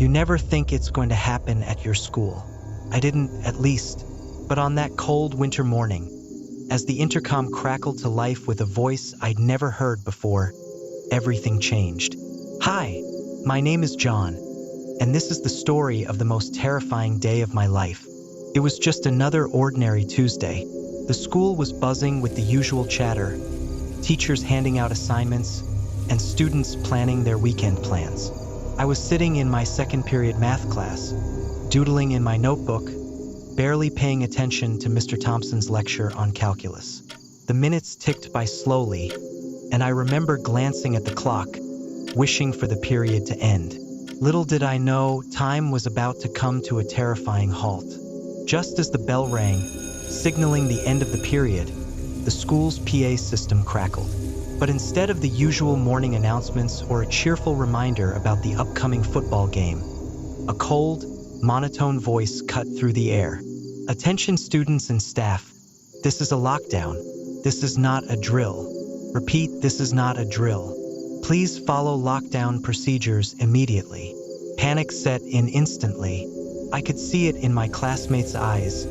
You never think it's going to happen at your school. I didn't, at least. But on that cold winter morning, as the intercom crackled to life with a voice I'd never heard before, everything changed. Hi, my name is John, and this is the story of the most terrifying day of my life. It was just another ordinary Tuesday. The school was buzzing with the usual chatter, teachers handing out assignments, and students planning their weekend plans. I was sitting in my second period math class, doodling in my notebook, barely paying attention to Mr. Thompson's lecture on calculus. The minutes ticked by slowly, and I remember glancing at the clock, wishing for the period to end. Little did I know, time was about to come to a terrifying halt. Just as the bell rang, signaling the end of the period, the school's PA system crackled. But instead of the usual morning announcements or a cheerful reminder about the upcoming football game, a cold, monotone voice cut through the air. Attention students and staff, this is a lockdown. This is not a drill. Repeat, this is not a drill. Please follow lockdown procedures immediately. Panic set in instantly. I could see it in my classmates' eyes,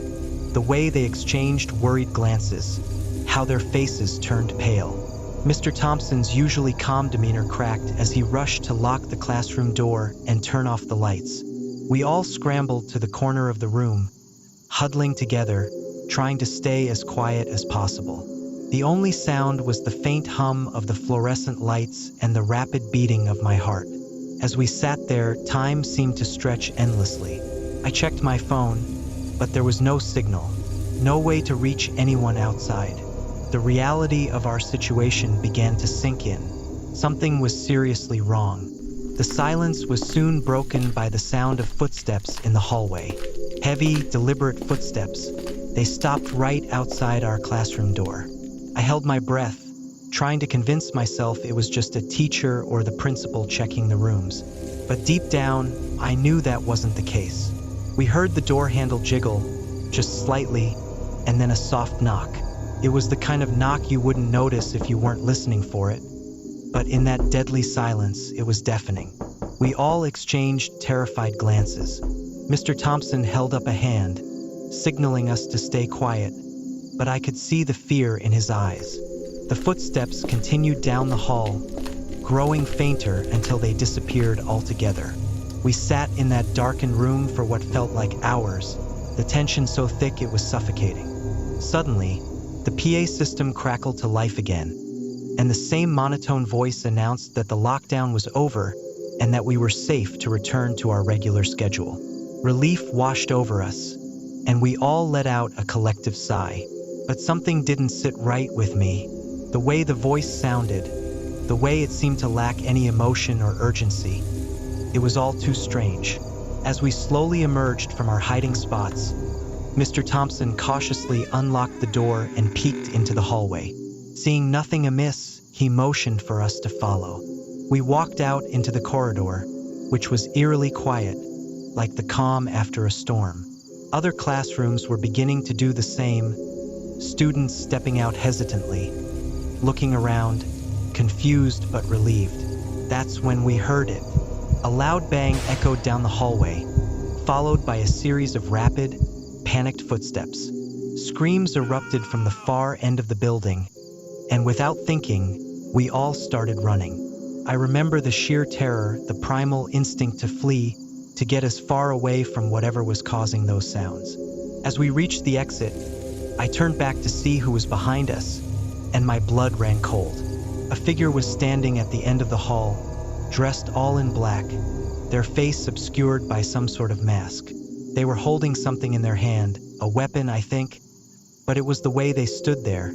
the way they exchanged worried glances, how their faces turned pale. Mr. Thompson's usually calm demeanor cracked as he rushed to lock the classroom door and turn off the lights. We all scrambled to the corner of the room, huddling together, trying to stay as quiet as possible. The only sound was the faint hum of the fluorescent lights and the rapid beating of my heart. As we sat there, time seemed to stretch endlessly. I checked my phone, but there was no signal, no way to reach anyone outside. The reality of our situation began to sink in. Something was seriously wrong. The silence was soon broken by the sound of footsteps in the hallway. Heavy, deliberate footsteps. They stopped right outside our classroom door. I held my breath, trying to convince myself it was just a teacher or the principal checking the rooms. But deep down, I knew that wasn't the case. We heard the door handle jiggle, just slightly, and then a soft knock. It was the kind of knock you wouldn't notice if you weren't listening for it. But in that deadly silence, it was deafening. We all exchanged terrified glances. Mr. Thompson held up a hand, signaling us to stay quiet, but I could see the fear in his eyes. The footsteps continued down the hall, growing fainter until they disappeared altogether. We sat in that darkened room for what felt like hours, the tension so thick it was suffocating. Suddenly, the PA system crackled to life again, and the same monotone voice announced that the lockdown was over and that we were safe to return to our regular schedule. Relief washed over us, and we all let out a collective sigh. But something didn't sit right with me. The way the voice sounded, the way it seemed to lack any emotion or urgency. It was all too strange. As we slowly emerged from our hiding spots, Mr. Thompson cautiously unlocked the door and peeked into the hallway. Seeing nothing amiss, he motioned for us to follow. We walked out into the corridor, which was eerily quiet, like the calm after a storm. Other classrooms were beginning to do the same, students stepping out hesitantly, looking around, confused but relieved. That's when we heard it. A loud bang echoed down the hallway, followed by a series of rapid, panicked footsteps. Screams erupted from the far end of the building, and without thinking, we all started running. I remember the sheer terror, the primal instinct to flee, to get as far away from whatever was causing those sounds. As we reached the exit, I turned back to see who was behind us, and my blood ran cold. A figure was standing at the end of the hall, dressed all in black, their face obscured by some sort of mask. They were holding something in their hand, a weapon, I think, but it was the way they stood there,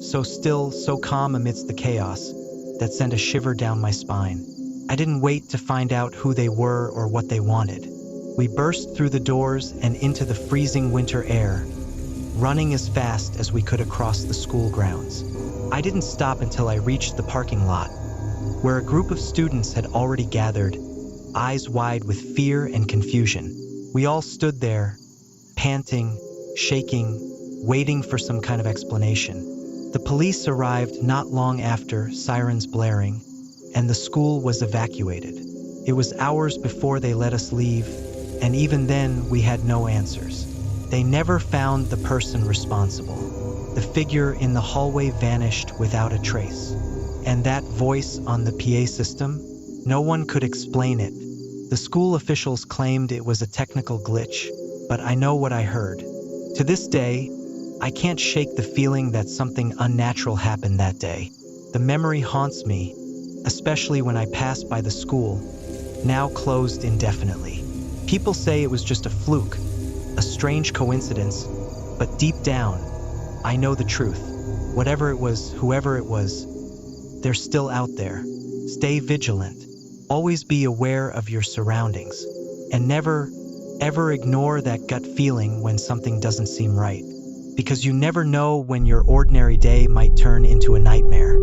so still, so calm amidst the chaos, that sent a shiver down my spine. I didn't wait to find out who they were or what they wanted. We burst through the doors and into the freezing winter air, running as fast as we could across the school grounds. I didn't stop until I reached the parking lot, where a group of students had already gathered, eyes wide with fear and confusion. We all stood there, panting, shaking, waiting for some kind of explanation. The police arrived not long after, sirens blaring, and the school was evacuated. It was hours before they let us leave, and even then we had no answers. They never found the person responsible. The figure in the hallway vanished without a trace. And that voice on the PA system? No one could explain it. The school officials claimed it was a technical glitch, but I know what I heard. To this day, I can't shake the feeling that something unnatural happened that day. The memory haunts me, especially when I pass by the school, now closed indefinitely. People say it was just a fluke, a strange coincidence, but deep down, I know the truth. Whatever it was, whoever it was, they're still out there. Stay vigilant. Always be aware of your surroundings. And never, ever ignore that gut feeling when something doesn't seem right. Because you never know when your ordinary day might turn into a nightmare.